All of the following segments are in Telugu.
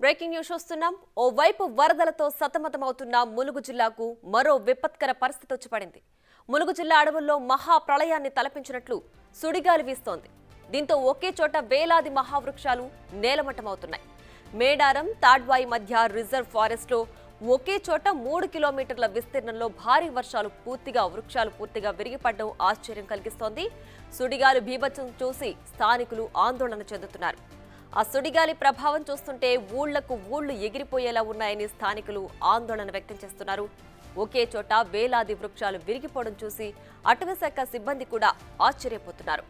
బ్రేకింగ్ న్యూస్ చూస్తున్నాం. ఓవైపు వరదలతో సతమతమవుతున్న ములుగు జిల్లాకు మరో విపత్కర పరిస్థితి వచ్చి పడింది. ములుగు జిల్లా అడవుల్లో మహా ప్రళయాన్ని తలపించినట్లు సుడిగాలి వీస్తోంది. దీంతో ఒకే చోట వేలాది మహావృక్షాలు నేలమట్టమవుతున్నాయి. మేడారం తాడ్వాయి మధ్య రిజర్వ్ ఫారెస్ట్ లో ఒకే చోట 3 కిలోమీటర్ల విస్తీర్ణంలో భారీ వర్షాలు వృక్షాలు పూర్తిగా విరిగిపడడం ఆశ్చర్యం కలిగిస్తోంది. సుడిగాలి బీభత్సం చూసి స్థానికులు ఆందోళన చెందుతున్నారు. ఆ సుడిగాలి ప్రభావం చూస్తుంటే ఊళ్లు ఎగిరిపోయేలా ఉన్నాయని స్థానికులు ఆందోళన వ్యక్తం చేస్తున్నారు. ఒకే చోట వేలాది వృక్షాలు విరిగిపోవడం చూసి అటవీశాఖ సిబ్బంది కూడా ఆశ్చర్యపోతున్నారు.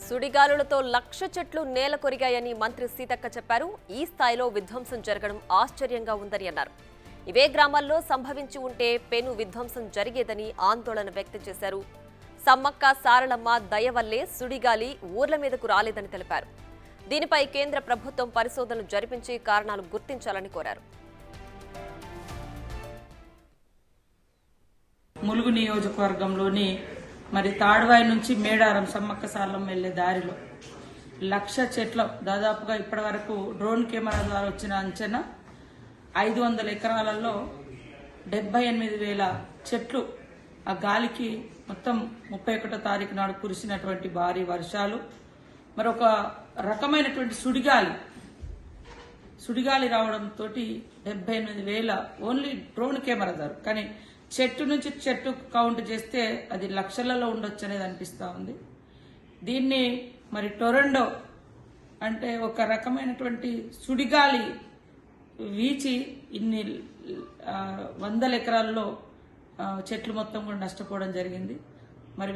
సుడిగాలులతో 1,00,000 చెట్లు నేల కొరిగాయని మంత్రి సీతక్క చెప్పారు. ఈ స్థాయిలో విధ్వంసం జరగడం ఆశ్చర్యంగా ఉందని అన్నారు. ఇవే గ్రామాల్లో సంభవించి ఉంటే పెను విధ్వంసం జరిగేదని ఆందోళన వ్యక్తం చేశారు. సమ్మక్క సారలమ్మ దయ వల్లే సుడిగాలి ఊర్ల మీదకు రాలేదని తెలిపారు. దీనిపై కేంద్ర ప్రభుత్వం పరిశోధనలు జరిపించి కారణాలు గుర్తించాలని కోరారు. ములుగు నియోజకవర్గంలోని తాడ్వాయి నుంచి మేడారం సమ్మక్క సారలమ్మ వెళ్లే దారిలో 1,00,000 చెట్ల దాదాపుగా ఇప్పటి వరకు డ్రోన్ కెమెరా ద్వారా వచ్చిన అంచనా 500 ఎకరాలలో 78,000 చెట్లు ఆ గాలికి మొత్తం 31వ తారీఖు నాడు కురిసినటువంటి భారీ వర్షాలు, మరొక రకమైనటువంటి సుడిగాలి రావడంతో 78,000 ఓన్లీ డ్రోన్ కెమెరా ద్వారా, కానీ చెట్టు నుంచి చెట్టు కౌంట్ చేస్తే అది లక్షలలో ఉండొచ్చు అనేది అనిపిస్తూ ఉంది. దీన్ని టొరండో అంటే ఒక రకమైనటువంటి సుడిగాలి వీచి ఇన్ని 100 ఎకరాల్లో చెట్లు మొత్తం కూడా నష్టపోవడం జరిగింది.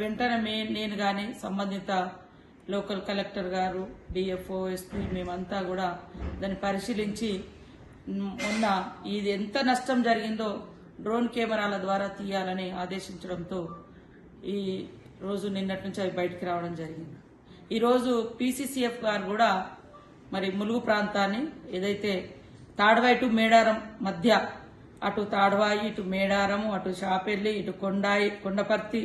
వెంటనే నేను కానీ సంబంధిత లోకల్ కలెక్టర్ గారు, డిఎఫ్ఓ, ఎస్పీ మేమంతా కూడా దాన్ని పరిశీలించి మొన్న ఇది ఎంత నష్టం జరిగిందో డ్రోన్ కెమెరాల ద్వారా తీయాలని ఆదేశించడంతో ఈ రోజు నిన్నటి నుంచి అవి బయటికి రావడం జరిగింది. ఈరోజు పీసీసీఎఫ్ గారు కూడా ములుగు ప్రాంతాన్ని ఏదైతే తాడ్వాయి టు మేడారం మధ్య, అటు తాడ్వాయి, ఇటు మేడారము, అటు షాపెల్లి, ఇటు కొండపర్తి,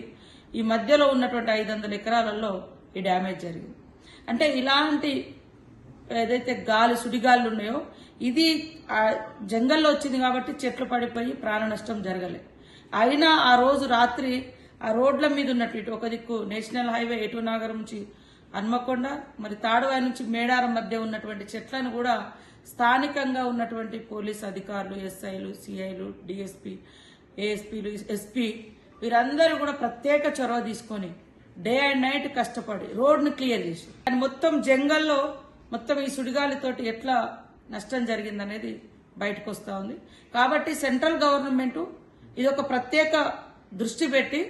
ఈ మధ్యలో ఉన్నటువంటి 500 ఎకరాలలో ఈ డ్యామేజ్ జరిగింది. అంటే ఇలాంటి ఏదైతే సుడిగాలు ఉన్నాయో ఇది జంగల్లో వచ్చింది కాబట్టి చెట్లు పడిపోయి ప్రాణ నష్టం జరగలేదు. అయినా ఆ రోజు రాత్రి ఆ రోడ్ల మీద ఉన్నట్టు ఇటు ఒక దిక్కు నేషనల్ హైవే ఎటు నాగరం నుంచి హన్మకొండ, తాడువాయి నుంచి మేడారం మధ్య ఉన్నటువంటి చెట్లను కూడా స్థానికంగా ఉన్నటువంటి పోలీస్ అధికారులు, ఎస్ఐలు, సిఐలు, డిఎస్పీ, ఏఎస్పీలు, ఎస్పీ వీరందరూ కూడా ప్రత్యేక చొరవ తీసుకొని డే అండ్ నైట్ కష్టపడి రోడ్ను క్లియర్ చేసి మొత్తం జంగల్లో మొత్తం ఈ సుడిగాలితోటి ఎట్లా నష్టం జరిగిందనేది బయటకు వస్తూ ఉంది. కాబట్టి సెంట్రల్ గవర్నమెంట్ ఇది ఒక ప్రత్యేక దృష్టి పెట్టి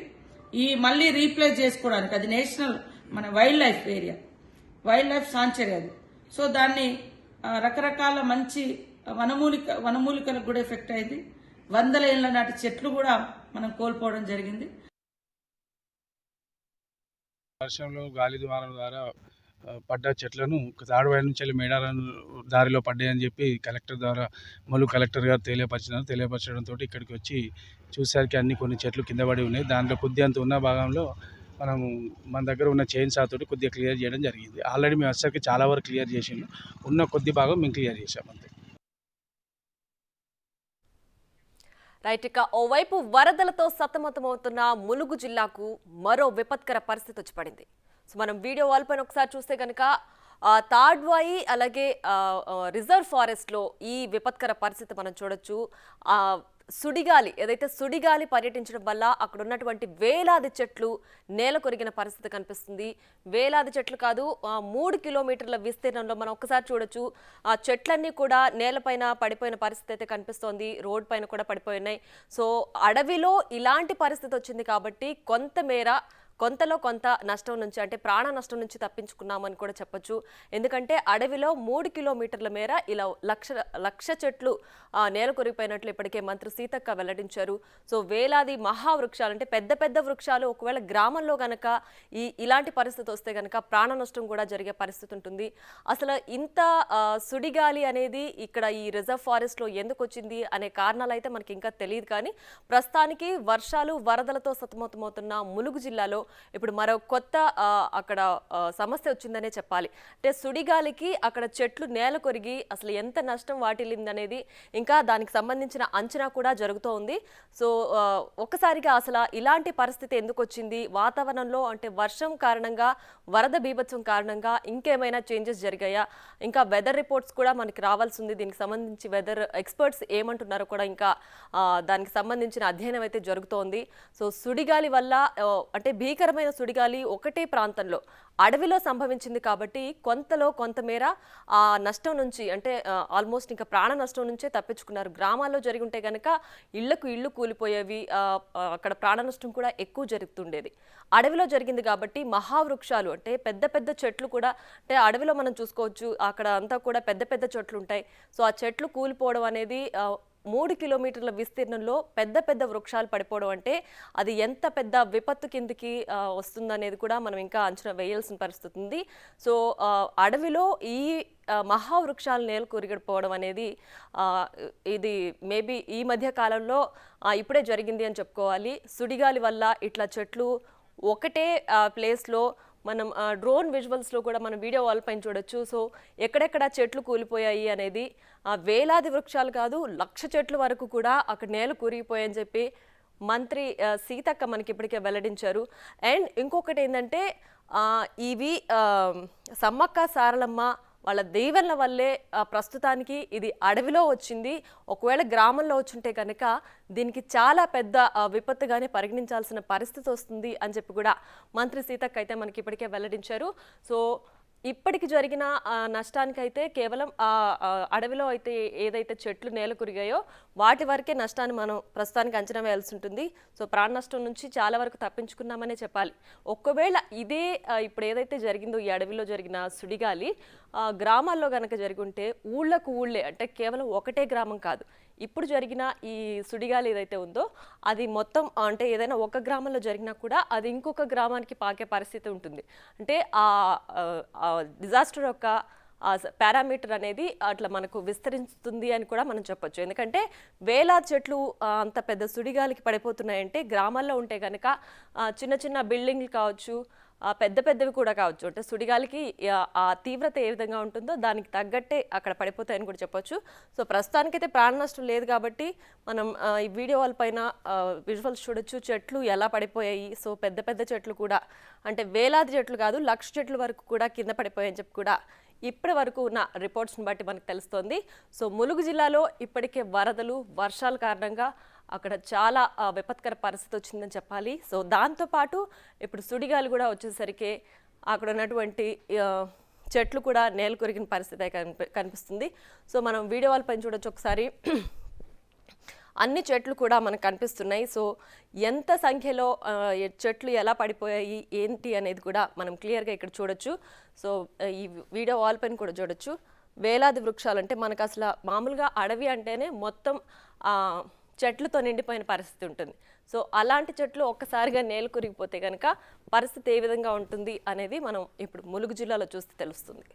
ఈ మళ్ళీ రీప్లేస్ చేసుకోవడానికి, అది national wild life area, wild life sanctuary అది. సో దాన్ని రకరకాల మంచి వనమూలికలకు కూడా ఎఫెక్ట్ అయింది. 100 ఏళ్ల నాటి చెట్లు కూడా మనం కోల్పోవడం జరిగింది. వర్షంలో గాలి దుమారం ద్వారా పడ్డ చెట్లను తాడువాయి నుంచి వెళ్ళి మేడారం దారిలో పడ్డాయని చెప్పి కలెక్టర్ ద్వారా ములుగు కలెక్టర్ గారు తెలియపరచడంతో ఇక్కడికి వచ్చి చూసేసరికి కొన్ని చెట్లు కింద పడి ఉన్నాయి. దాంట్లో కొద్ది అంత ఉన్న భాగంలో మన దగ్గర ఉన్న చైన్ సాతోటి కొద్దిగా క్లియర్ చేయడం జరిగింది. ఆల్రెడీ మేము వచ్చేసరికి చాలా వరకు క్లియర్ చేసిండు. ఉన్న కొద్ది భాగం మేము క్లియర్ చేసాం అంతే. రైట్. ఇక ఓవైపు వరదలతో సతమతమవుతున్న ములుగు జిల్లాకు మరో విపత్కర పరిస్థితి వచ్చి పడింది. సో మనం వీడియో వాల్ పైన ఒకసారి చూస్తే కనుక తాడ్వాయి అలాగే రిజర్వ్ ఫారెస్ట్ లో ఈ విపత్కర పరిస్థితి మనం చూడొచ్చు. సుడిగాలి పర్యటించడం వల్ల అక్కడ ఉన్నటువంటి వేలాది చెట్లు నేల కొరిగిన పరిస్థితి కనిపిస్తుంది. వేలాది చెట్లు కాదు, 3 కిలోమీటర్ల విస్తీర్ణంలో మనం ఒకసారి చూడొచ్చు. ఆ చెట్లన్నీ కూడా నేలపైన పడిపోయిన పరిస్థితి అయితే కనిపిస్తోంది. రోడ్ పైన కూడా పడిపోయినాయి. సో అడవిలో ఇలాంటి పరిస్థితి వచ్చింది కాబట్టి కొంతలో కొంత నష్టం నుంచి అంటే ప్రాణ నష్టం నుంచి తప్పించుకున్నామని కూడా చెప్పొచ్చు. ఎందుకంటే అడవిలో 3 కిలోమీటర్ల మేర ఇలా లక్ష చెట్లు నేల కొరిగిపోయినట్లు ఇప్పటికే మంత్రి సీతక్క వెల్లడించారు. సో వేలాది మహావృక్షాలు అంటే పెద్ద పెద్ద వృక్షాలు ఒకవేళ గ్రామంలో గనక ఇలాంటి పరిస్థితి వస్తే గనక ప్రాణ నష్టం కూడా జరిగే పరిస్థితి ఉంటుంది. అసలు ఇంత సుడిగాలి అనేది ఇక్కడ ఈ రిజర్వ్ ఫారెస్ట్ లో ఎందుకు వచ్చింది అనే కారణాలు అయితే మనకి ఇంకా తెలియదు. కానీ ప్రస్తుతానికి వర్షాలు వరదలతో సతమతమవుతున్న ములుగు జిల్లాలో ఇప్పుడు మరో కొత్త అక్కడ సమస్య వచ్చిందనే చెప్పాలి. అంటే సుడిగాలికి అక్కడ చెట్లు నేల కొరిగి అసలు ఎంత నష్టం వాటిల్లిందనేది ఇంకా దానికి సంబంధించిన అంచనా కూడా జరుగుతూ ఉంది. సో ఒక్కసారిగా అసలు ఇలాంటి పరిస్థితి ఎందుకు వచ్చింది, వాతావరణంలో అంటే వర్షం కారణంగా వరద బీభత్సం కారణంగా ఇంకేమైనా చేంజెస్ జరిగాయా, ఇంకా వెదర్ రిపోర్ట్స్ కూడా మనకి రావాల్సి ఉంది. దీనికి సంబంధించి వెదర్ ఎక్స్పర్ట్స్ ఏమంటున్నారో కూడా ఇంకా దానికి సంబంధించిన అధ్యయనం అయితే జరుగుతోంది. సో సుడిగాలి వల్ల అంటే భీకరమైన సుడిగాలి ఒకటే ప్రాంతంలో అడవిలో సంభవించింది కాబట్టి కొంతలో కొంతమేర ఆ నష్టం నుంచి అంటే ఆల్మోస్ట్ ఇంకా ప్రాణ నష్టం నుంచే తప్పించుకున్నారు. గ్రామాల్లో జరిగి ఉంటే కనుక ఇళ్ళు కూలిపోయేవి, అక్కడ ప్రాణ నష్టం కూడా ఎక్కువ జరుగుతుండేది. అడవిలో జరిగింది కాబట్టి మహావృక్షాలు అంటే పెద్ద పెద్ద చెట్లు కూడా అంటే అడవిలో మనం చూసుకోవచ్చు అక్కడ అంతా కూడా పెద్ద పెద్ద చెట్లు ఉంటాయి. సో ఆ చెట్లు కూలిపోవడం అనేది 3 కిలోమీటర్ల విస్తీర్ణంలో పెద్ద పెద్ద వృక్షాలు పడిపోవడం అంటే అది ఎంత పెద్ద విపత్తు కిందికి వస్తుందనేది కూడా మనం ఇంకా అంచనా వేయాల్సిన పరిస్థితి ఉంది. సో అడవిలో ఈ మహావృక్షాలు నేల కూరిగిపోవడం అనేది ఇది మేబీ ఈ మధ్య కాలంలో ఇప్పుడే జరిగింది అని చెప్పుకోవాలి. సుడిగాలి వల్ల ఇట్లా చెట్లు ఒకటే ప్లేస్లో మనం డ్రోన్ విజువల్స్లో కూడా మనం వీడియో వాల్ పైన చూడొచ్చు. సో ఎక్కడెక్కడ చెట్లు కూలిపోయాయి అనేది వేలాది వృక్షాలు కాదు 1,00,000 చెట్ల వరకు కూడా అక్కడ నేల కూరిగిపోయాయని చెప్పి మంత్రి సీతక్క మనకి ఇప్పటికే వెల్లడించారు. అండ్ ఇంకొకటి ఏంటంటే ఇవి సమ్మక్క సారలమ్మ వాళ్ళ దీవెనల వల్లే ప్రస్తుతానికి ఇది అడవిలో వచ్చింది. ఒకవేళ గ్రామంలో వచ్చుంటే కనుక దీనికి చాలా పెద్ద విపత్తుగానే పరిగణించాల్సిన పరిస్థితి వస్తుంది అని చెప్పి కూడా మంత్రి సీతక్క అయితే మనకి ఇప్పటికే వెల్లడించారు. సో ఇప్పటికి జరిగిన నష్టానికైతే కేవలం అడవిలో అయితే ఏదైతే చెట్లు నేల కురిగాయో వాటి వరకే నష్టాన్ని మనం ప్రస్తుతానికి అంచనా వేయాల్సి ఉంటుంది. సో ప్రాణ నష్టం నుంచి చాలా వరకు తప్పించుకున్నామనే చెప్పాలి. ఒకవేళ ఇదే ఇప్పుడు ఏదైతే జరిగిందో ఈ అడవిలో జరిగిన సుడిగాలి గ్రామాల్లో గనక జరిగి ఉంటే ఊళ్ళే అంటే కేవలం ఒకటే గ్రామం కాదు, ఇప్పుడు జరిగిన ఈ సుడిగాలి ఏదైతే ఉందో అది మొత్తం అంటే ఏదైనా ఒక గ్రామంలో జరిగినా కూడా అది ఇంకొక గ్రామానికి పాకే పరిస్థితి ఉంటుంది. అంటే ఆ డిజాస్టర్ యొక్క పారామీటర్ అనేది అట్లా మనకు విస్తరిస్తుంది అని కూడా మనం చెప్పొచ్చు. ఎందుకంటే వేలాది చెట్లు అంత పెద్ద సుడిగాలికి పడిపోతున్నాయంటే గ్రామాల్లో ఉంటే కనుక చిన్న చిన్న బిల్డింగ్లు కావచ్చు, పెద్ద పెద్దవి కూడా కావచ్చు, అంటే సుడిగాలికి ఆ తీవ్రత ఏ విధంగా ఉంటుందో దానికి తగ్గట్టే అక్కడ పడిపోతాయని కూడా చెప్పొచ్చు. సో ప్రస్తుతానికైతే ప్రాణ నష్టం లేదు కాబట్టి మనం ఈ వీడియో వాళ్ళ పైన విజువల్స్ చూడొచ్చు చెట్లు ఎలా పడిపోయాయి. సో పెద్ద పెద్ద చెట్లు కూడా అంటే వేలాది చెట్లు కాదు 1,00,000 చెట్ల వరకు కూడా కింద పడిపోయాయని చెప్పి కూడా ఇప్పటి వరకు ఉన్న రిపోర్ట్స్ని బట్టి మనకు తెలుస్తోంది. సో ములుగు జిల్లాలో ఇప్పటికే వరదలు వర్షాల కారణంగా అక్కడ చాలా విపత్కర పరిస్థితి వచ్చిందని చెప్పాలి. సో దాంతోపాటు ఇప్పుడు సుడిగాలి కూడా వచ్చేసరికి అక్కడ ఉన్నటువంటి చెట్లు కూడా నేల కొరిగిన పరిస్థితి కనిపిస్తుంది. సో మనం వీడియో వాళ్ళ పైన చూడొచ్చు ఒకసారి అన్ని చెట్లు కూడా మనకు కనిపిస్తున్నాయి. సో ఎంత సంఖ్యలో చెట్లు ఎలా పడిపోయాయి ఏంటి అనేది కూడా మనం క్లియర్గా ఇక్కడ చూడొచ్చు. సో ఈ వీడియో వాల్ పైన కూడా చూడొచ్చు వేలాది వృక్షాలు. అంటే మనకు అసలు మామూలుగా అడవి అంటేనే మొత్తం చెట్లతో నిండిపోయిన పరిస్థితి ఉంటుంది. సో అలాంటి చెట్లు ఒక్కసారిగా నేల కురిగిపోతే కనుక పరిస్థితి ఏ విధంగా ఉంటుంది అనేది మనం ఇప్పుడు ములుగు జిల్లాలో చూస్తే తెలుస్తుంది.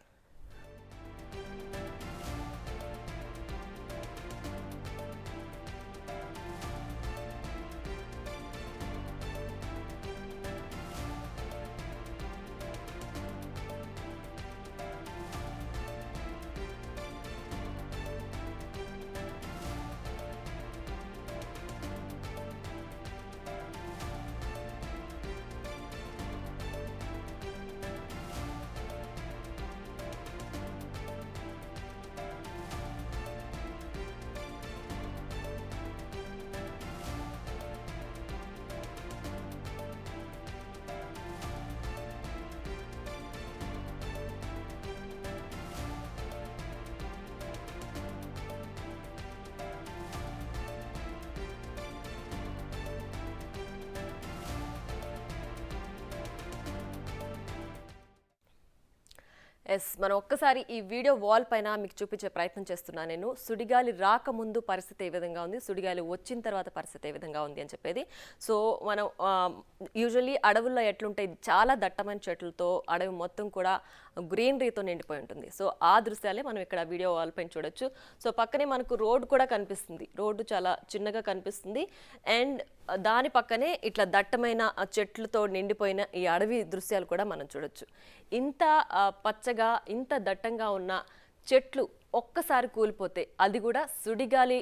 ఎస్ మనం ఒక్కసారి ఈ వీడియో వాల్ పైన మీకు చూపించే ప్రయత్నం చేస్తున్నాను నేను. సుడిగాలి రాకముందు పరిస్థితి ఏ విధంగా ఉంది, సుడిగాలి వచ్చిన తర్వాత పరిస్థితి ఏ విధంగా ఉంది అని చెప్పేది. సో మనం యూజువల్లీ అడవుల్లో ఎట్లుంటాయి, చాలా దట్టమైన చెట్లతో అడవి మొత్తం కూడా గ్రీనరీతో నిండిపోయి ఉంటుంది. సో ఆ దృశ్యాలే మనం ఇక్కడ వీడియో వాల్ పైన చూడొచ్చు. సో పక్కనే మనకు రోడ్డు కూడా కనిపిస్తుంది. రోడ్డు చాలా చిన్నగా కనిపిస్తుంది అండ్ దాని పక్కనే ఇట్లా దట్టమైన చెట్లతో నిండిపోయిన ఈ అడవి దృశ్యాలు కూడా మనం చూడొచ్చు. ఇంత పచ్చగా ఇంత దట్టంగా ఉన్న చెట్లు ఒక్కసారి కూలిపోతే, అది కూడా సుడిగాలి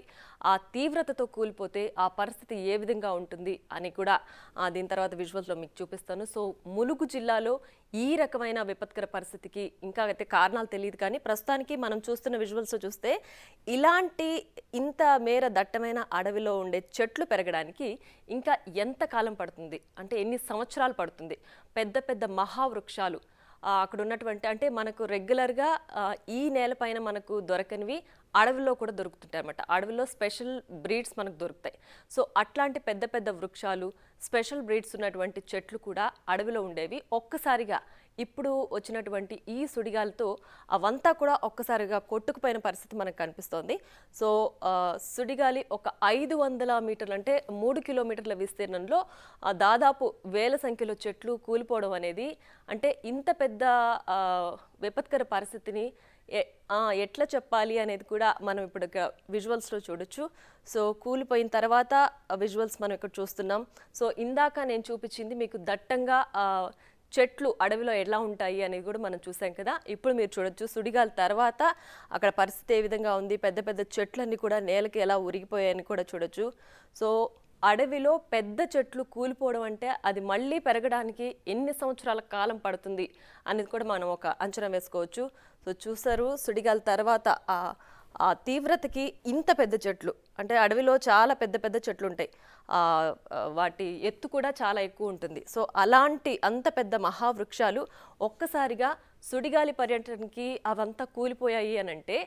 ఆ తీవ్రతతో కూలిపోతే ఆ పరిస్థితి ఏ విధంగా ఉంటుంది అని కూడా దీని తర్వాత విజువల్స్లో మీకు చూపిస్తాను. సో ములుగు జిల్లాలో ఈ రకమైన విపత్కర పరిస్థితికి ఇంకా అయితే కారణాలు తెలియదు, కానీ ప్రస్తుతానికి మనం చూస్తున్న విజువల్స్ చూస్తే ఇలాంటి ఇంత మేర దట్టమైన అడవిలో ఉండే చెట్లు పెరగడానికి ఇంకా ఎంత కాలం పడుతుంది అంటే ఎన్ని సంవత్సరాలు పడుతుంది. పెద్ద పెద్ద మహావృక్షాలు అక్కడ ఉన్నటువంటి అంటే మనకు రెగ్యులర్గా ఈ నేలపైన మనకు దొరకనివి అడవిలో కూడా దొరుకుతుంటాయి అన్నమాట. అడవిలో స్పెషల్ బ్రీడ్స్ మనకు దొరుకుతాయి. సో అట్లాంటి పెద్ద పెద్ద వృక్షాలు, స్పెషల్ బ్రీడ్స్ ఉన్నటువంటి చెట్లు కూడా అడవిలో ఉండేవి. ఒక్కసారిగా ఇప్పుడు వచ్చినటువంటి ఈ సుడిగాలితో అవంతా కూడా ఒక్కసారిగా కొట్టుకుపోయిన పరిస్థితి మనకు కనిపిస్తోంది. సో సుడిగాలి ఒక 500 మీటర్లు అంటే 3 కిలోమీటర్ల విస్తీర్ణంలో దాదాపు వేల సంఖ్యలో చెట్లు కూలిపోవడం అనేది, అంటే ఇంత పెద్ద విపత్కర పరిస్థితిని ఎట్లా చెప్పాలి అనేది కూడా మనం ఇప్పుడు విజువల్స్లో చూడొచ్చు. సో కూలిపోయిన తర్వాత విజువల్స్ మనం ఇక్కడ చూస్తున్నాం. సో ఇందాక నేను చూపించింది మీకు దట్టంగా చెట్లు అడవిలో ఎలా ఉంటాయి అనేది కూడా మనం చూసాం కదా. ఇప్పుడు మీరు చూడొచ్చు సుడిగాలి తర్వాత అక్కడ పరిస్థితి ఏ విధంగా ఉంది, పెద్ద పెద్ద చెట్లన్నీ కూడా నేలకి ఎలా ఉరిగిపోయాయని కూడా చూడొచ్చు. సో అడవిలో పెద్ద చెట్లు కూలిపోవడం అంటే అది మళ్ళీ పెరగడానికి ఎన్ని సంవత్సరాల కాలం పడుతుంది అనేది కూడా మనం ఒక అంచనా వేసుకోవచ్చు. సో చూసారు సుడిగాలి తర్వాత ఆ తీవ్రతకి ఇంత పెద్ద చెట్లు, అంటే అడవిలో చాలా పెద్ద పెద్ద చెట్లు ఉంటాయి, వాటి ఎత్తు కూడా చాలా ఎక్కువ ఉంటుంది. సో అలాంటి అంత పెద్ద మహావృక్షాలు ఒక్కసారిగా సుడిగాలి పర్యటనకి అవంతా కూలిపోయాయి అని అంటే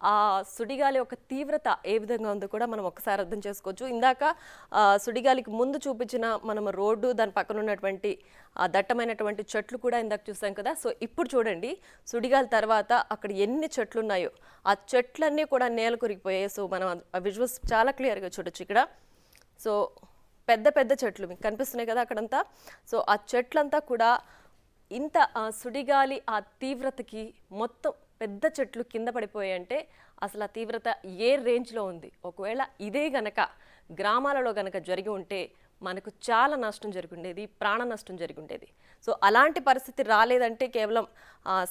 ఆ సుడిగాలి ఒక తీవ్రత ఏ విధంగా ఉందో కూడా మనం ఒకసారి అర్థం చేసుకోవచ్చు. ఇందాక సుడిగాలికి ముందు చూపించిన మనం రోడ్డు, దాని పక్కన ఉన్నటువంటి దట్టమైనటువంటి చెట్లు కూడా ఇందాక చూసాం కదా. సో ఇప్పుడు చూడండి సుడిగాలి తర్వాత అక్కడ ఎన్ని చెట్లు ఉన్నాయో ఆ చెట్లన్నీ కూడా నేల కొరిగిపోయాయి. సో మనం ఆ విజువల్స్ చాలా క్లియర్గా చూడొచ్చు ఇక్కడ. సో పెద్ద పెద్ద చెట్లు మీకు కనిపిస్తున్నాయి కదా అక్కడంతా. సో ఆ చెట్లంతా కూడా ఇంత సుడిగాలి ఆ తీవ్రతకి మొత్తం పెద్ద చెట్లు కింద పడిపోయాయంటే అసలు ఆ తీవ్రత ఏ రేంజ్లో ఉంది. ఒకవేళ ఇదే గనక గ్రామాలలో గనక జరిగి ఉంటే మనకు చాలా నష్టం జరిగి ఉండేది, ప్రాణ నష్టం జరిగి ఉండేది. సో అలాంటి పరిస్థితి రాలేదంటే కేవలం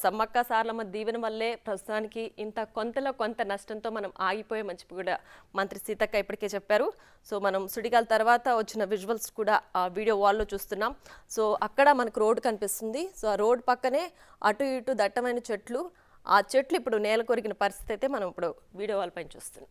సమ్మక్క సారలమ్మ దీవెన వల్లే ప్రస్తుతానికి ఇంత కొంతలో కొంత నష్టంతో మనం ఆగిపోయే మంచి కూడా మంత్రి సీతక్క ఇప్పటికే చెప్పారు. సో మనం సుడిగాలి తర్వాత వచ్చిన విజువల్స్ కూడా ఆ వీడియో వాల్లో చూస్తున్నాం. సో అక్కడ మనకు రోడ్డు కనిపిస్తుంది. సో ఆ రోడ్డు పక్కనే అటు ఇటు దట్టమైన చెట్లు, ఆ చెట్లు ఇప్పుడు నేల కొరికిన పరిస్థితి అయితే మనం ఇప్పుడు వీడియో వాల్ పైన చూస్తున్నాం.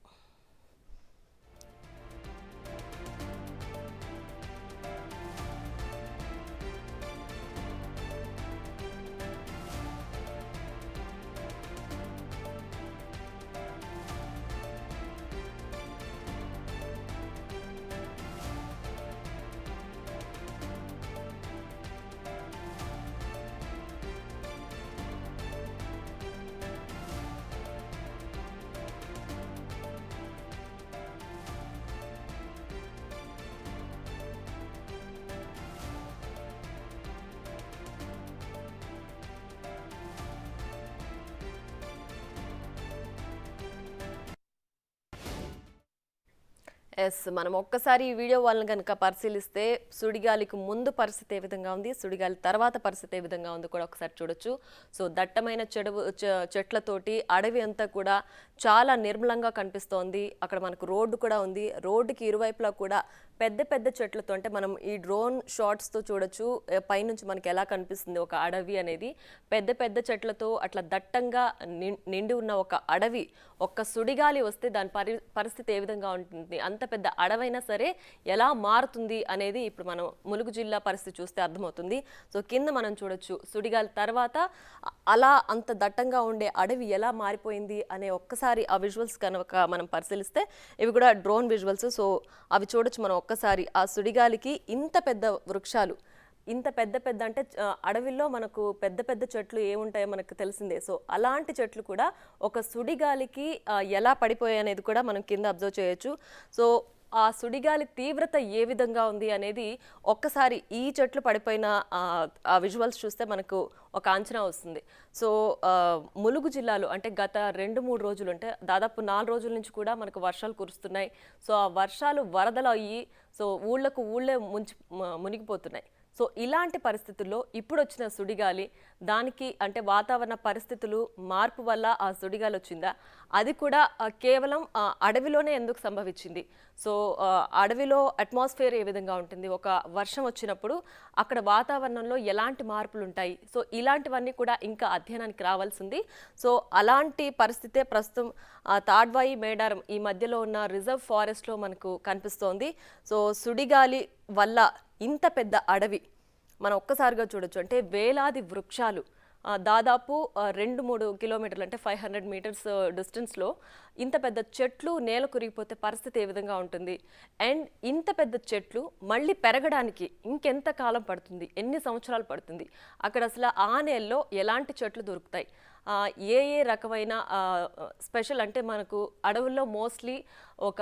ఎస్ మనం ఒక్కసారి ఈ వీడియో వాళ్ళని కనుక పరిశీలిస్తే సుడిగాలికి ముందు పరిస్థితి ఏ విధంగా ఉంది, సుడిగాలి తర్వాత పరిస్థితి ఏ విధంగా ఉంది కూడా ఒకసారి చూడొచ్చు. సో దట్టమైన చెట్లతోటి అడవి అంతా కూడా చాలా నిర్మలంగా కనిపిస్తోంది. అక్కడ మనకు రోడ్డు కూడా ఉంది. రోడ్డుకి ఇరువైపులా కూడా పెద్ద పెద్ద చెట్లతో, అంటే మనం ఈ డ్రోన్ షాట్స్తో చూడొచ్చు పైనుంచి మనకి ఎలా కనిపిస్తుంది ఒక అడవి అనేది. పెద్ద పెద్ద చెట్లతో అట్లా దట్టంగా నిండి ఉన్న ఒక అడవి ఒక్క సుడిగాలి వస్తే దాని పరిస్థితి ఏ విధంగా ఉంటుంది, అంత పెద్ద అడవైనా సరే ఎలా మారుతుంది అనేది ఇప్పుడు మనం ములుగు జిల్లా పరిస్థితి చూస్తే అర్థమవుతుంది. సో కింద మనం చూడొచ్చు సుడిగాలి తర్వాత అలా అంత దట్టంగా ఉండే అడవి ఎలా మారిపోయింది అనే ఒక్కసారి ఆ విజువల్స్ కనుక మనం పరిశీలిస్తే ఇవి కూడా డ్రోన్ విజువల్స్. సో అవి చూడొచ్చు మనం ఒక్కసారి. ఆ సుడిగాలికి ఇంత పెద్ద వృక్షాలు ఇంత పెద్ద పెద్ద అంటే అడవిలో మనకు పెద్ద పెద్ద చెట్లు ఏముంటాయో మనకు తెలిసిందే. సో అలాంటి చెట్లు కూడా ఒక సుడిగాలికి ఎలా పడిపోయాయి అనేది కూడా మనం కింద అబ్జర్వ్ చేయొచ్చు. సో ఆ సుడిగాలి తీవ్రత ఏ విధంగా ఉంది అనేది ఒక్కసారి ఈ చెట్లు పడిపోయిన ఆ విజువల్స్ చూస్తే మనకు ఒక అంచనా వస్తుంది. సో ములుగు జిల్లాలో అంటే గత 2-3 రోజులు అంటే దాదాపు 4 రోజుల నుంచి కూడా మనకు వర్షాలు కురుస్తున్నాయి. సో ఆ వర్షాలు వరదలు అయ్యి సో ఊళ్ళే మునిగిపోతున్నాయి. సో ఇలాంటి పరిస్థితుల్లో ఇప్పుడు వచ్చిన సుడిగాలి దానికి అంటే వాతావరణ పరిస్థితులు మార్పు వల్ల ఆ సుడిగాలి వచ్చిందా, అది కూడా కేవలం అడవిలోనే ఎందుకు సంభవించింది? సో అడవిలో అట్మాస్ఫియర్ ఏ విధంగా ఉంటుంది, ఒక వర్షం వచ్చినప్పుడు అక్కడ వాతావరణంలో ఎలాంటి మార్పులు ఉంటాయి, సో ఇలాంటివన్నీ కూడా ఇంకా అధ్యయనానికి రావాల్సింది. సో అలాంటి పరిస్థితే ప్రస్తుతం తాడ్వాయి మేడారం ఈ మధ్యలో ఉన్న రిజర్వ్ ఫారెస్ట్లో మనకు కనిపిస్తోంది. సో సుడిగాలి వల్ల ఇంత పెద్ద అడవి మనం ఒక్కసారిగా చూడొచ్చు. అంటే వేలాది వృక్షాలు దాదాపు 2-3 కిలోమీటర్లు అంటే 500 మీటర్స్ డిస్టెన్స్లో ఇంత పెద్ద చెట్లు నేల కురిగిపోతే పరిస్థితి ఏ విధంగా ఉంటుంది? అండ్ ఇంత పెద్ద చెట్లు మళ్ళీ పెరగడానికి ఇంకెంత కాలం పడుతుంది, ఎన్ని సంవత్సరాలు పడుతుంది? అక్కడ అసలు ఆ నేలలో ఎలాంటి చెట్లు దొరుకుతాయి, ఏ రకమైన స్పెషల్ అంటే మనకు అడవుల్లో మోస్ట్లీ ఒక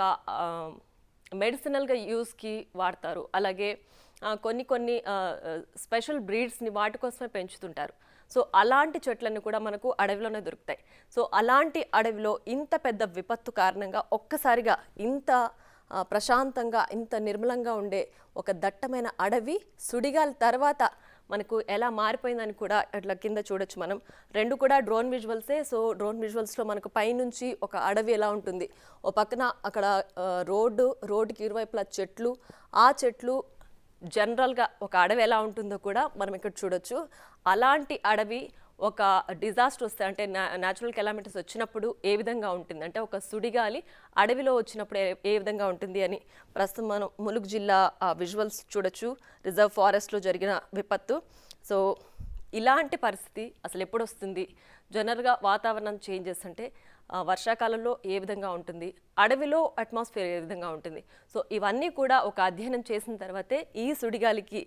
మెడిసినల్గా యూస్కి వాడతారు, అలాగే కొన్ని స్పెషల్ బ్రీడ్స్ని వాటి కోసమే పెంచుతుంటారు. సో అలాంటి చెట్లన్నీ కూడా మనకు అడవిలోనే దొరుకుతాయి. సో అలాంటి అడవిలో ఇంత పెద్ద విపత్తు కారణంగా ఒక్కసారిగా ఇంత ప్రశాంతంగా ఇంత నిర్మలంగా ఉండే ఒక దట్టమైన అడవి సుడిగాలి తర్వాత మనకు ఎలా మారిపోయిందని కూడా అట్లా కింద చూడొచ్చు మనం. రెండు కూడా డ్రోన్ విజువల్సే. సో డ్రోన్ విజువల్స్లో మనకు పైనుంచి ఒక అడవి ఎలా ఉంటుంది, ఓ పక్కన అక్కడ రోడ్డుకి ఇరువైపులా చెట్లు, ఆ చెట్లు జనరల్గా ఒక అడవి ఎలా ఉంటుందో కూడా మనం ఇక్కడ చూడొచ్చు. అలాంటి అడవి ఒక డిజాస్టర్ వస్తే అంటే న్యాచురల్ కెలామిటీస్ వచ్చినప్పుడు ఏ విధంగా ఉంటుంది, అంటే ఒక సుడిగాలి అడవిలో వచ్చినప్పుడు ఏ విధంగా ఉంటుంది అని ప్రస్తుతం మనం ములుగు జిల్లా విజువల్స్ చూడొచ్చు, రిజర్వ్ ఫారెస్ట్లో జరిగిన విపత్తు. సో ఇలాంటి పరిస్థితి అసలు ఎప్పుడు వస్తుంది? జనరల్గా వాతావరణం చేంజెస్ అంటే వర్షాకాలంలో ఏ విధంగా ఉంటుంది, అడవిలో అట్మాస్ఫియర్ ఏ విధంగా ఉంటుంది? సో ఇవన్నీ కూడా ఒక అధ్యయనం చేసిన తర్వాతే ఈ సుడిగాలికి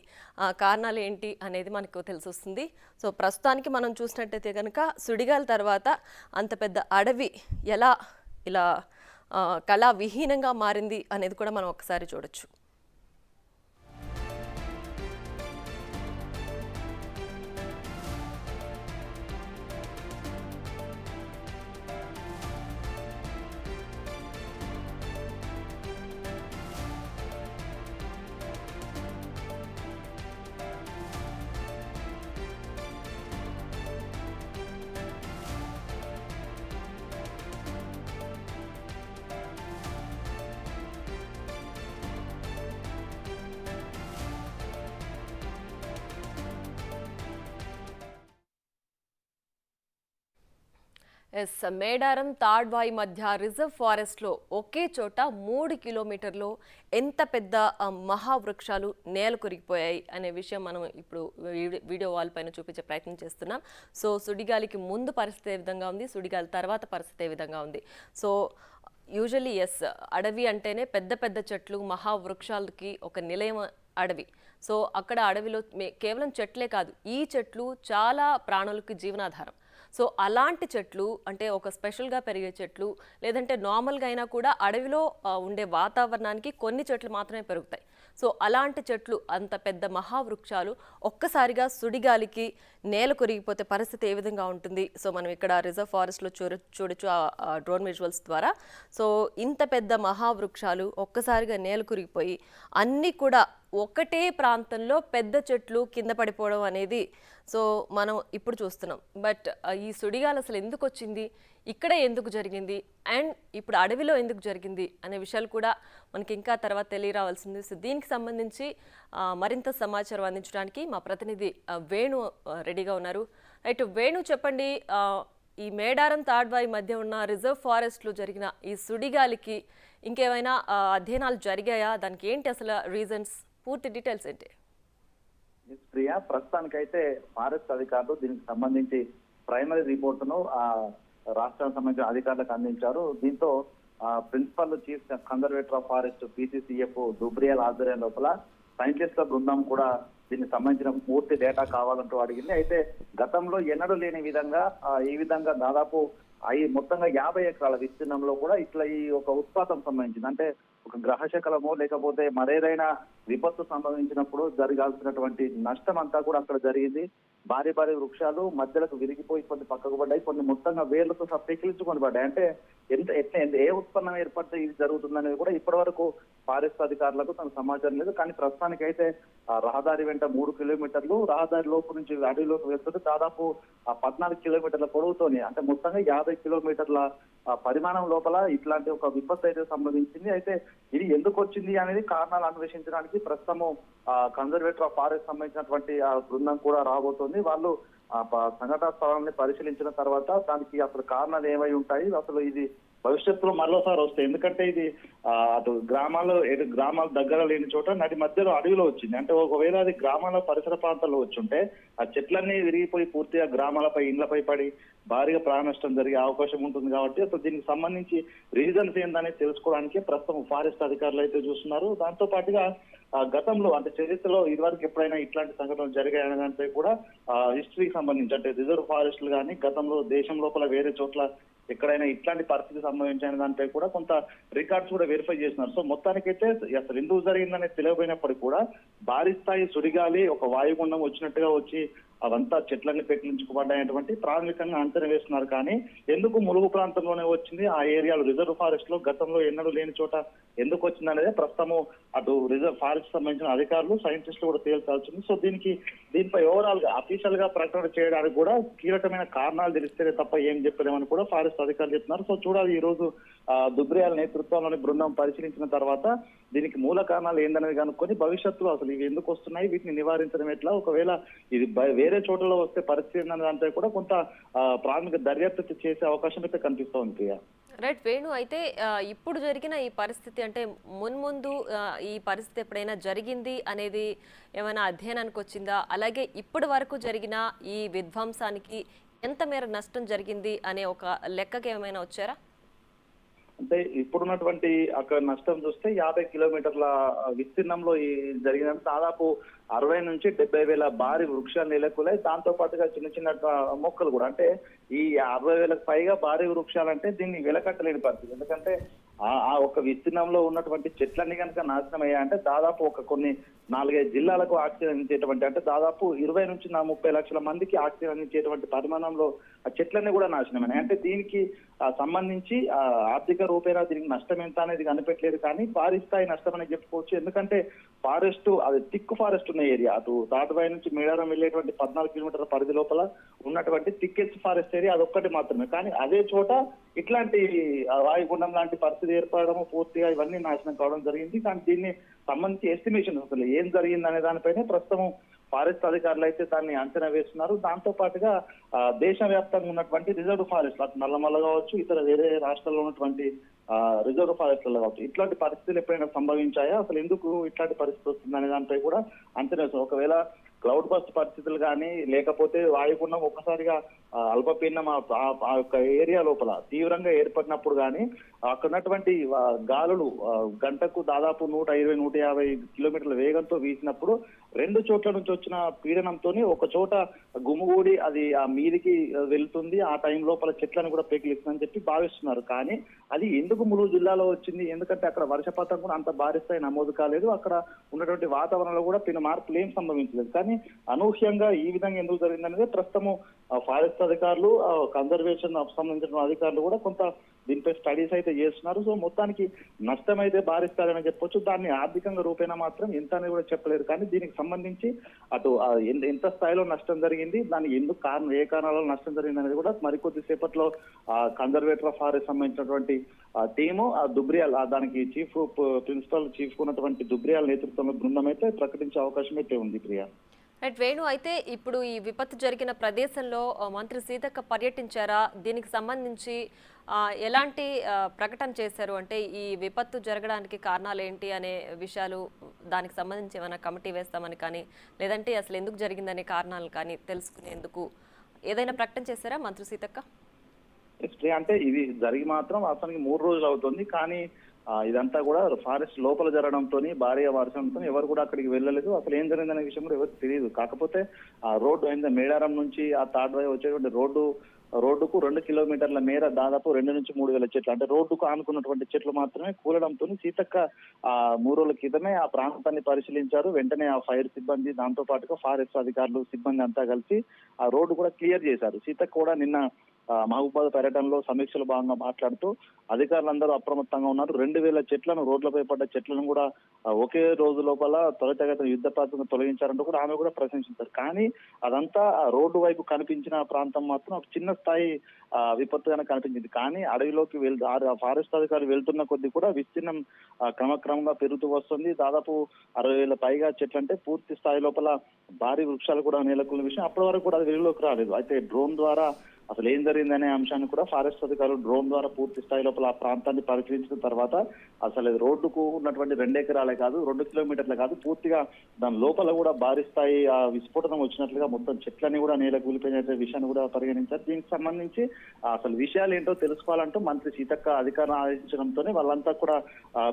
కారణాలు ఏంటి అనేది మనకు తెలిసి వస్తుంది. సో ప్రస్తుతానికి మనం చూసినట్టయితే కనుక సుడిగాలి తర్వాత అంత పెద్ద అడవి ఎలా ఇలా కళా విహీనంగా మారింది అనేది కూడా మనం ఒకసారి చూడొచ్చు. మేడారం తాడ్వాయి మధ్య రిజర్వ్ ఫారెస్ట్లో ఒకే చోట 3 కిలోమీటర్లో ఎంత పెద్ద మహావృక్షాలు నేల కొరిగిపోయాయి అనే విషయం మనం ఇప్పుడు వీడియో వాల్ పైన చూపించే ప్రయత్నం చేస్తున్నాం. సో సుడిగాలికి ముందు పరిస్థితి ఏ విధంగా ఉంది, సుడిగాలి తర్వాత పరిస్థితి ఏ విధంగా ఉంది? సో యూజువల్లీ అడవి అంటేనే పెద్ద పెద్ద చెట్లు మహావృక్షాలకి ఒక నిలయం అడవి. సో అక్కడ అడవిలో కేవలం చెట్లే కాదు, ఈ చెట్లు చాలా ప్రాణులకి జీవనాధారం. సో అలాంటి చెట్లు అంటే ఒక స్పెషల్గా పెరిగే చెట్లు లేదంటే నార్మల్గా అయినా కూడా అడవిలో ఉండే వాతావరణానికి కొన్ని చెట్లు మాత్రమే పెరుగుతాయి. సో అలాంటి చెట్లు అంత పెద్ద మహావృక్షాలు ఒక్కసారిగా సుడిగాలికి నేల కొరిగిపోతే పరిస్థితి ఏ విధంగా ఉంటుంది? సో మనం ఇక్కడ రిజర్వ్ ఫారెస్ట్లో చూడొచ్చు ఆ డ్రోన్ విజువల్స్ ద్వారా. సో ఇంత పెద్ద మహావృక్షాలు ఒక్కసారిగా నేల కొరిగిపోయి అన్నీ కూడా ఒకటే ప్రాంతంలో పెద్ద చెట్లు కింద పడిపోవడం అనేది సో మనం ఇప్పుడు చూస్తున్నాం. బట్ ఈ సుడిగాలి అసలు ఎందుకు వచ్చింది, ఇక్కడ ఎందుకు జరిగింది, అండ్ ఇప్పుడు అడవిలో ఎందుకు జరిగింది అనే విషయాలు కూడా మనకి ఇంకా తర్వాత తెలియరావాల్సింది. సో దీనికి సంబంధించి మరింత సమాచారం అందించడానికి మా ప్రతినిధి వేణు రెడీగా ఉన్నారు. రైట్ వేణు, చెప్పండి, ఈ మేడారం తాడ్వాయి మధ్య ఉన్న రిజర్వ్ ఫారెస్ట్లో జరిగిన ఈ సుడిగాలికి ఇంకేమైనా అధ్యయనాలు జరిగాయా, దానికి ఏంటి అసలు రీజన్స్, పూర్తి డీటెయిల్స్ ఏంటి? ప్రియా, ప్రస్తుతానికైతే ఫారెస్ట్ అధికారులు దీనికి సంబంధించి ప్రైమరీ రిపోర్టును రాష్ట్రానికి సంబంధించిన అధికారులకు అందించారు. దీంతో principal chief conservator of forest PCCF Dubriyal ఆధ్వర్యం లోపల సైంటిస్టుల బృందం కూడా దీనికి సంబంధించిన పూర్తి డేటా కావాలంటూ అడిగింది. అయితే గతంలో ఎన్నడూ లేని విధంగా ఈ విధంగా దాదాపు మొత్తంగా 50 ఎకరాల విస్తీర్ణంలో కూడా ఇట్లా ఈ ఒక ఉత్పాతం సంబంధించింది, అంటే ఒక గ్రహశకలమో లేకపోతే మరేదైనా విపత్తు సంభవించినప్పుడు జరగాల్సినటువంటి నష్టం అంతా కూడా అక్కడ జరిగింది. భారీ భారీ వృక్షాలు మధ్యలకు విరిగిపోయి కొన్ని పక్కకు పడ్డాయి, కొన్ని మొత్తంగా వేర్లతో పెకిలించుకొని పడ్డాయి. అంటే ఏ ఉత్పన్నం ఏర్పడితే ఇది జరుగుతుందనేది కూడా ఇప్పటి వరకు ఫారెస్ట్ అధికారులకు తన సమాచారం లేదు. కానీ ప్రస్తుతానికి అయితే రహదారి వెంట 3 కిలోమీటర్లు, రహదారి లోపు నుంచి అడవిలోకి వెళ్తుంటే దాదాపు 14 కిలోమీటర్ల పొడవుతోని, అంటే మొత్తంగా 50 కిలోమీటర్ల పరిమాణం లోపల ఇట్లాంటి ఒక విపత్తు అయితే సంభవించింది. అయితే ఇది ఎందుకు వచ్చింది అనేది కారణాలు అన్వేషించడానికి ప్రస్తుతము కన్జర్వేటర్ ఆఫ్ ఫారెస్ట్ సంబంధించినటువంటి బృందం కూడా రాబోతోంది. వాళ్ళు సంఘటనా స్థలాన్ని పరిశీలించిన తర్వాత దానికి అసలు కారణాలు ఏమై ఉంటాయి, అసలు ఇది భవిష్యత్తులో మరోసారి వస్తాయి. ఎందుకంటే ఇది అటు గ్రామాల దగ్గర లేని చోట నడి మధ్యలో అడవిలో వచ్చింది. అంటే ఒకవేళ అది గ్రామాల పరిసర ప్రాంతాల్లో వచ్చుంటే ఆ చెట్లన్నీ విరిగిపోయి పూర్తిగా గ్రామాలపై, ఇండ్లపై పడి భారీగా ప్రాణ నష్టం జరిగే అవకాశం ఉంటుంది. కాబట్టి అసలు దీనికి సంబంధించి రీజన్స్ ఏందనేది తెలుసుకోవడానికి ప్రస్తుతం ఫారెస్ట్ అధికారులు అయితే చూస్తున్నారు. దాంతో పాటుగా గతంలో, అంటే చరిత్రలో ఇదివరకు ఎప్పుడైనా ఇట్లాంటి సంఘటనలు జరిగాయనే దానిపై కూడా హిస్టరీకి సంబంధించి, అంటే రిజర్వ్ ఫారెస్ట్లు కానీ గతంలో దేశం లోపల వేరే చోట్ల ఎక్కడైనా ఇట్లాంటి పరిస్థితి సంభవించిన దానిపై కూడా కొంత రికార్డ్స్ కూడా వెరిఫై చేస్తున్నారు. సో మొత్తానికైతే అసలు ఎందుకు జరిగిందనేది తెలియకపోయినప్పటికీ కూడా భారీ స్థాయి సుడిగాలి, ఒక వాయుగుండం వచ్చినట్టుగా వచ్చి అవంతా చెట్లన్నీ పెకిలించుకోబడ్డాయటువంటి ప్రాథమికంగా అంచనా వేస్తున్నారు. కానీ ఎందుకు ములుగు ప్రాంతంలోనే వచ్చింది, ఆ ఏరియాలో రిజర్వ్ ఫారెస్ట్ లో గతంలో ఎన్నడూ లేని చోట ఎందుకు వచ్చింది అనేది ప్రస్తుతము అటు రిజర్వ్ ఫారెస్ట్ సంబంధించిన అధికారులు, సైంటిస్టులు కూడా తేల్చాల్సింది. సో దీనిపై ఓవరాల్ గా అఫీషియల్ గా ప్రకటన చేయడానికి కూడా కీలకమైన కారణాలు తెలిస్తేనే తప్ప ఏం చెప్పలేమని కూడా ఫారెస్ట్ అధికారులు చెప్తున్నారు. సో చూడాలి, ఈ రోజు దుబ్రియాల నేతృత్వంలోని బృందం పరిశీలించిన తర్వాత దీనికి మూల కారణాలు ఏందనేది కనుక్కొని భవిష్యత్తులో అసలు ఇవి ఎందుకు వస్తున్నాయి, వీటిని నివారించడం ఎట్లా, ఒకవేళ ఇది వేరే చోట్లలో వస్తే పరిస్థితి అనే దానిపై కూడా కొంత ప్రాథమిక దర్యాప్తు చేసే అవకాశం అయితే కనిపిస్తూ ఉంది. ప్రియా, రైట్ వేణు, అయితే ఇప్పుడు జరిగిన ఈ పరిస్థితి, అంటే మున్ముందు ఈ పరిస్థితి ఎప్పుడైనా జరిగింది అనేది ఏమైనా అధ్యయనానికి వచ్చిందా? అలాగే ఇప్పటి వరకు జరిగిన ఈ విధ్వంసానికి ఎంత మేర నష్టం జరిగింది అనే ఒక లెక్కకి ఏమైనా వచ్చారా? అంటే ఇప్పుడున్నటువంటి అక్కడ నష్టం చూస్తే 50 కిలోమీటర్ల విస్తీర్ణంలో ఈ జరిగిన దాదాపు 60 నుంచి 70 వేల భారీ వృక్షాలు నెలకొల్లాయి. దాంతో పాటుగా చిన్న చిన్న మొక్కలు కూడా, అంటే ఈ 60 వేలకు పైగా భారీ వృక్షాలు అంటే దీన్ని వెలకట్టలేని పరిస్థితి. ఎందుకంటే ఆ ఒక విస్తీర్ణంలో ఉన్నటువంటి చెట్లన్నీ కనుక నాశనం అయ్యాయంటే దాదాపు కొన్ని 4-5 జిల్లాలకు ఆక్సిజన్ అందించేటువంటి, అంటే దాదాపు 20 నుంచి 30 లక్షల మందికి ఆక్సిజన్ అందించేటువంటి పరిమాణంలో ఆ చెట్లన్నీ కూడా నాశనమైనాయి. అంటే దీనికి సంబంధించి ఆర్థిక రూపేణా దీనికి నష్టం ఎంత అనేది కనిపెట్టలేదు. కానీ భారీ స్థాయి నష్టం అనేది చెప్పుకోవచ్చు. ఎందుకంటే ఫారెస్ట్, అది థిక్ ఫారెస్ట్ ఉన్న ఏరియా, అటు తాటుబాయి నుంచి మేడారం వెళ్ళేటువంటి 14 కిలోమీటర్ల పరిధి లోపల ఉన్నటువంటి థిక్కెస్ట్ ఫారెస్ట్ ఏరియా అదొక్కటి మాత్రమే. కానీ అదే చోట ఇట్లాంటి వాయుగుండం లాంటి పరిస్థితి ఏర్పడము, పూర్తిగా ఇవన్నీ నాశనం కావడం జరిగింది. కానీ దీన్ని సంబంధించి ఎస్టిమేషన్ అసలు ఏం జరిగింది అనే దానిపైనే ప్రస్తుతం ఫారెస్ట్ అధికారులు అయితే దాన్ని అంచనా వేస్తున్నారు. దాంతో పాటుగా దేశవ్యాప్తంగా ఉన్నటువంటి రిజర్వ్ ఫారెస్ట్, అటు నల్లమల్ల కావచ్చు, ఇతర వేరే రాష్ట్రాల్లో ఉన్నటువంటి రిజర్వ్ ఫారెస్ట్లలో కావచ్చు, ఇట్లాంటి పరిస్థితులు ఎప్పుడైనా సంభవించాయా, అసలు ఎందుకు ఇట్లాంటి పరిస్థితి వస్తుంది అనే దానిపై కూడా అంచనా వేస్తారు. ఒకవేళ క్లౌడ్ బస్ట్ పరిస్థితులు కానీ, లేకపోతే వాయుగుండం ఒక్కసారిగా అల్పపీడనం ఆ యొక్క ఏరియా లోపల తీవ్రంగా ఏర్పడినప్పుడు కానీ అక్కడ ఉన్నటువంటి గాలులు గంటకు దాదాపు 120-150 కిలోమీటర్ల వేగంతో వీసినప్పుడు 2 చోట్ల నుంచి వచ్చిన పీడనంతో ఒక చోట గుమిగూడి అది ఆ మీదికి వెళ్తుంది, ఆ టైం లోపల చెట్లను కూడా పెకిలిస్తుందని చెప్పి భావిస్తున్నారు. కానీ అది ఎందుకు ములుగు జిల్లాలో వచ్చింది, ఎందుకంటే అక్కడ వర్షపాతం కూడా అంత భారీ స్థాయి నమోదు కాలేదు, అక్కడ ఉన్నటువంటి వాతావరణంలో కూడా పిన్న మార్పులు ఏం సంభవించలేదు. కానీ అనూహ్యంగా ఈ విధంగా ఎందుకు జరిగిందనేది ప్రస్తుతము ఫారెస్ట్ అధికారులు, కన్జర్వేషన్ సంబంధించిన అధికారులు కూడా కొంత దీనిపై స్టడీస్ అయితే చేస్తున్నారు. సో మొత్తానికి నష్టం అయితే భారిస్తారని చెప్పొచ్చు. దాన్ని ఆర్థికంగా రూపేణా మాత్రం ఎంత అనేది కూడా చెప్పలేరు. కానీ దీనికి సంబంధించి అటు ఎంత స్థాయిలో నష్టం జరిగింది, దానికి ఎందుకు కారణం, ఏ కారణాలలో నష్టం జరిగింది అనేది కూడా మరికొద్ది సేపట్లో కన్జర్వేటర్ ఆఫ్ ఫారెస్ట్ సంబంధించినటువంటి టీము దుబ్రియాల్, దానికి ప్రిన్సిపల్ చీఫ్ ఉన్నటువంటి దుబ్రియాల్ నేతృత్వంలో బృందం అయితే ప్రకటించే అవకాశం అయితే ఉంది. ప్రియా, రైట్ వేణు, అయితే ఇప్పుడు ఈ విపత్తు జరిగిన ప్రదేశంలో మంత్రి సీతక్క పర్యటించారా? దీనికి సంబంధించి ఎలాంటి ప్రకటన చేశారు? అంటే ఈ విపత్తు జరగడానికి కారణాలు ఏంటి అనే విషయాలు, దానికి సంబంధించి ఏమైనా కమిటీ వేస్తామని కానీ, లేదంటే అసలు ఎందుకు జరిగిందనే కారణాలు కానీ తెలుసుకునేందుకు ఏదైనా ప్రకటన చేశారా మంత్రి సీతక్క? అంటే ఇది జరిగి మాత్రం అతనికి 3 రోజులు అవుతుంది. కానీ ఇదంతా కూడా ఫారెస్ట్ లోపల జరగడంతో భారీగా వర్షంతో ఎవరు కూడా అక్కడికి వెళ్ళలేదు. అసలు ఏం జరిగిందనే విషయం కూడా ఎవరికి తెలియదు. కాకపోతే ఆ రోడ్డు అయింది మేడారం నుంచి ఆ తాడ్వాయి వచ్చేటువంటి రోడ్డుకు 2 కిలోమీటర్ల మేర దాదాపు 2 నుంచి 3 వేల చెట్లు, అంటే రోడ్డుకు ఆనుకున్నటువంటి చెట్లు మాత్రమే కూలడంతో సీతక్క 3 రోజుల క్రితమే ఆ ప్రాంతాన్ని పరిశీలించారు. వెంటనే ఆ ఫైర్ సిబ్బంది, దాంతో పాటుగా ఫారెస్ట్ అధికారులు, సిబ్బంది అంతా కలిసి ఆ రోడ్డు కూడా క్లియర్ చేశారు. సీతక్క కూడా నిన్న మహబూబాద్ పర్యటనలో సమీక్షలో భాగంగా మాట్లాడుతూ అధికారులందరూ అప్రమత్తంగా ఉన్నారు. 2000 చెట్లను, రోడ్లపై పడ్డ చెట్లను కూడా ఒకే రోజు లోపల త్వరితగతిన యుద్ధ ప్రాంతంగా తొలగించారంటూ కూడా ఆమె కూడా ప్రశంసించారు. కానీ అదంతా రోడ్డు వైపు కనిపించిన ప్రాంతం మాత్రం ఒక చిన్న స్థాయి విపత్తుగానే కనిపించింది. కానీ అడవిలోకి ఫారెస్ట్ అధికారులు వెళ్తున్న కొద్ది కూడా విస్తీర్ణం క్రమక్రమంగా పెరుగుతూ వస్తుంది. దాదాపు 60,000 పైగా చెట్లు, అంటే పూర్తి స్థాయి లోపల భారీ వృక్షాలు కూడా నెలకొన్న విషయం అప్పటి వరకు కూడా అది వెలుగులోకి రాలేదు. అయితే డ్రోన్ ద్వారా అసలు ఏం జరిగిందనే అంశాన్ని కూడా ఫారెస్ట్ అధికారులు డ్రోన్ ద్వారా పూర్తి స్థాయి లోపల ఆ ప్రాంతాన్ని పరిశీలించిన తర్వాత అసలు రోడ్డుకు ఉన్నటువంటి 2 ఎకరాలే కాదు, 2 కిలోమీటర్లే కాదు, పూర్తిగా దాని లోపల కూడా భారీ స్థాయి విస్ఫోటనం వచ్చినట్లుగా మొత్తం చెట్లని కూడా నేల కూలిపోయిన విషయాన్ని కూడా పరిగణించారు. దీనికి సంబంధించి అసలు విషయాలు ఏంటో తెలుసుకోవాలంటూ మంత్రి సీతక్క అధికారులను ఆదేశించడంతోనే వాళ్ళంతా కూడా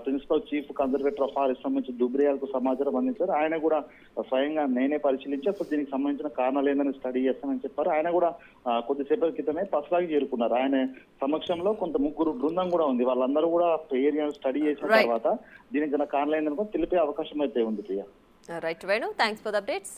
principal chief conservator of forest సంబంధించి దుబ్రియాలకు సమాచారం అందించారు. ఆయన కూడా స్వయంగా నేనే పరిశీలించి అసలు దీనికి సంబంధించిన కారణాలు ఏందని స్టడీ చేస్తానని చెప్పారు. ఆయన కూడా కొద్దిసేపు క్రితమే పసలాగి చేరుకున్నారు. ఆయన సమక్షంలో కొంత 3 బృందం కూడా ఉంది. వాళ్ళందరూ కూడా ఏరియాను స్టడీ చేసిన తర్వాత దీనికి గల కారణాలు ఏంటనుకో తెలిపే అవకాశం అయితే ఉంది. Priya. Right Venu, thanks for the updates.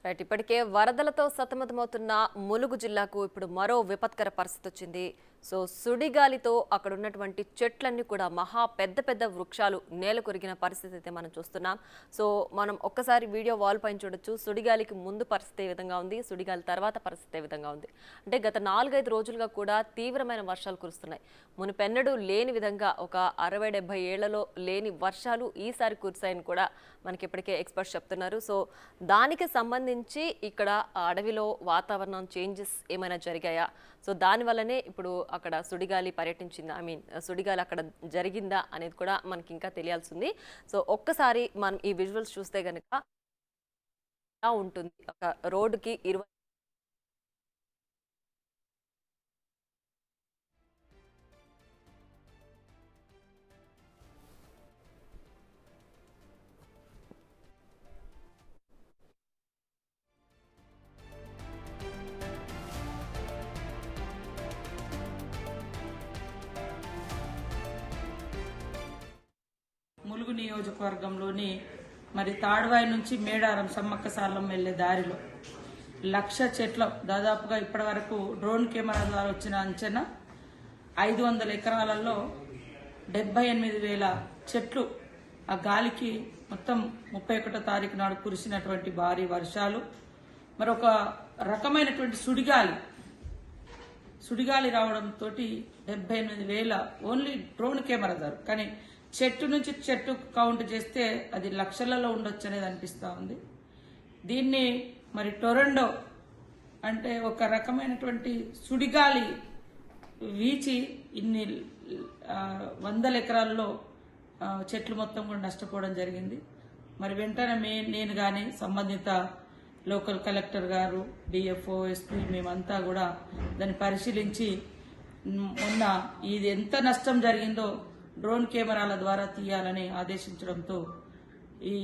Right, ఇప్పటికే వరదలతో సతమతమవుతున్న ములుగు జిల్లాకు ఇప్పుడు మరో విపత్కర పరిస్థితి వచ్చింది. సో సుడిగాలితో అక్కడ ఉన్నటువంటి చెట్లన్నీ కూడా మహా పెద్ద వృక్షాలు నేల కొరిగిన పరిస్థితి అయితే మనం చూస్తున్నాం. సో మనం ఒక్కసారి వీడియో వాల్ పైన చూడొచ్చు. సుడిగాలికి ముందు పరిస్థితి ఏ విధంగా ఉంది, సుడిగాలి తర్వాత పరిస్థితి ఏ విధంగా ఉంది. అంటే గత 4-5 రోజులుగా కూడా తీవ్రమైన వర్షాలు కురుస్తున్నాయి. మునుపెన్నడూ లేని విధంగా ఒక 60-70 ఏళ్లలో లేని వర్షాలు ఈసారి కురిశాయని కూడా మనకి ఇప్పటికే ఎక్స్పర్ట్స్ చెప్తున్నారు. సో దానికి సంబంధించి ఇక్కడ అడవిలో వాతావరణం చేంజెస్ ఏమైనా జరిగాయా, సో దానివల్లనే ఇప్పుడు అక్కడ సుడిగాలి పర్యటించిందా, సుడిగాలి అక్కడ జరిగిందా అనేది కూడా మనకి ఇంకా తెలియాల్సింది. సో ఒక్కసారి మనం ఈ విజువల్స్ చూస్తే గనుక ఎలా ఉంటుంది, ఒక రోడ్డుకి 20 ములుగు నియోజకవర్గంలోని మరి తాడ్వాయి నుంచి మేడారం సమ్మక్క సార్లం వెళ్లే దారిలో 1,00,000 చెట్ల దాదాపుగా ఇప్పటి వరకు డ్రోన్ కెమెరా ద్వారా వచ్చిన అంచనా 500 ఎకరాలలో 78,000 చెట్లు ఆ గాలికి మొత్తం 31వ తారీఖు నాడు కురిసినటువంటి భారీ వర్షాలు, మరొక రకమైనటువంటి సుడిగాలి రావడంతో 78,000 ఓన్లీ డ్రోన్ కెమెరా ద్వారా, కానీ చెట్టు నుంచి చెట్టు కౌంట్ చేస్తే అది లక్షలలో ఉండొచ్చు అనేది అనిపిస్తూ ఉంది. దీన్ని మరి టొరండో అంటే ఒక రకమైనటువంటి సుడిగాలి వీచి ఇన్ని 100 ఎకరాల్లో చెట్లు మొత్తం కూడా నష్టపోవడం జరిగింది. మరి వెంటనే నేను కానీ సంబంధిత లోకల్ కలెక్టర్ గారు, డిఎఫ్ఓ, ఎస్పీ మేమంతా కూడా దాన్ని పరిశీలించి మొన్న ఇది ఎంత నష్టం జరిగిందో డ్రోన్ కెమెరాల ద్వారా తీయాలని ఆదేశించడంతో ఈ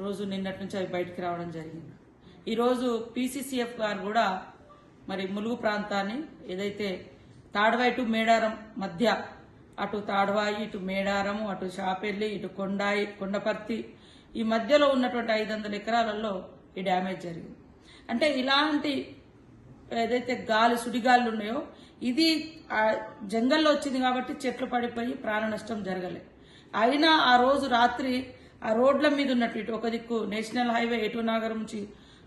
రోజు నిన్నటి నుంచి అవి బయటికి రావడం జరిగింది. ఈరోజు పీసీసీఎఫ్ గారు కూడా మరి ములుగు ప్రాంతాన్ని ఏదైతే తాడ్వాయి టు మేడారం మధ్య, అటు తాడ్వాయి, ఇటు మేడారము, అటు షాపెల్లి, ఇటు కొండపర్తి, ఈ మధ్యలో ఉన్నటువంటి 500 ఎకరాలలో ఈ డ్యామేజ్ జరిగింది. అంటే ఇలాంటి ఏదైతే సుడిగాలు ఉన్నాయో ఇది జంగల్లో వచ్చింది కాబట్టి చెట్లు పడిపోయి ప్రాణ నష్టం జరగలేదు. అయినా ఆ రోజు రాత్రి ఆ రోడ్ల మీద ఉన్నట్టు ఇటు ఒక దిక్కు నేషనల్ హైవే ఏటునాగరం నుంచి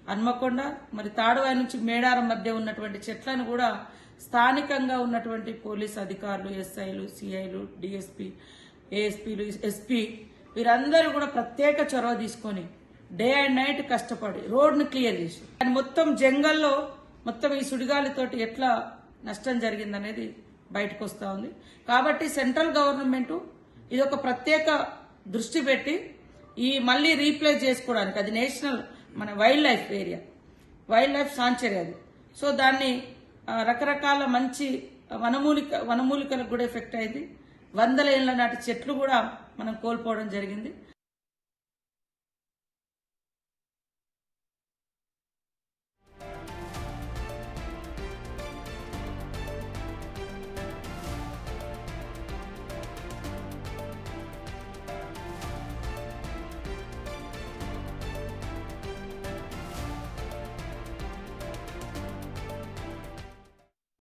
హన్మకొండ, మరి తాడువాయి నుంచి మేడారం మధ్య ఉన్నటువంటి చెట్లను కూడా స్థానికంగా ఉన్నటువంటి పోలీస్ అధికారులు, ఎస్ఐలు, సిఐలు, డిఎస్పీ, ఏఎస్పీలు, ఎస్పీ వీరందరూ కూడా ప్రత్యేక చొరవ తీసుకొని డే అండ్ నైట్ కష్టపడి రోడ్ను క్లియర్ చేసి మొత్తం జంగల్లో మొత్తం ఈ సుడిగాలితోటి ఎట్లా నష్టం జరిగిందనేది బయటకు వస్తూ ఉంది. కాబట్టి సెంట్రల్ గవర్నమెంట్ ఇది ఒక ప్రత్యేక దృష్టి పెట్టి ఈ మళ్ళీ రీప్లేస్ చేసుకోవడానికి, అది నేషనల్ మన wild life area, wild life sanctuary అది. సో దాన్ని రకరకాల మంచి వనమూలికలకు కూడా ఎఫెక్ట్ అయింది. వందల ఏళ్ల నాటి చెట్లు కూడా మనం కోల్పోవడం జరిగింది.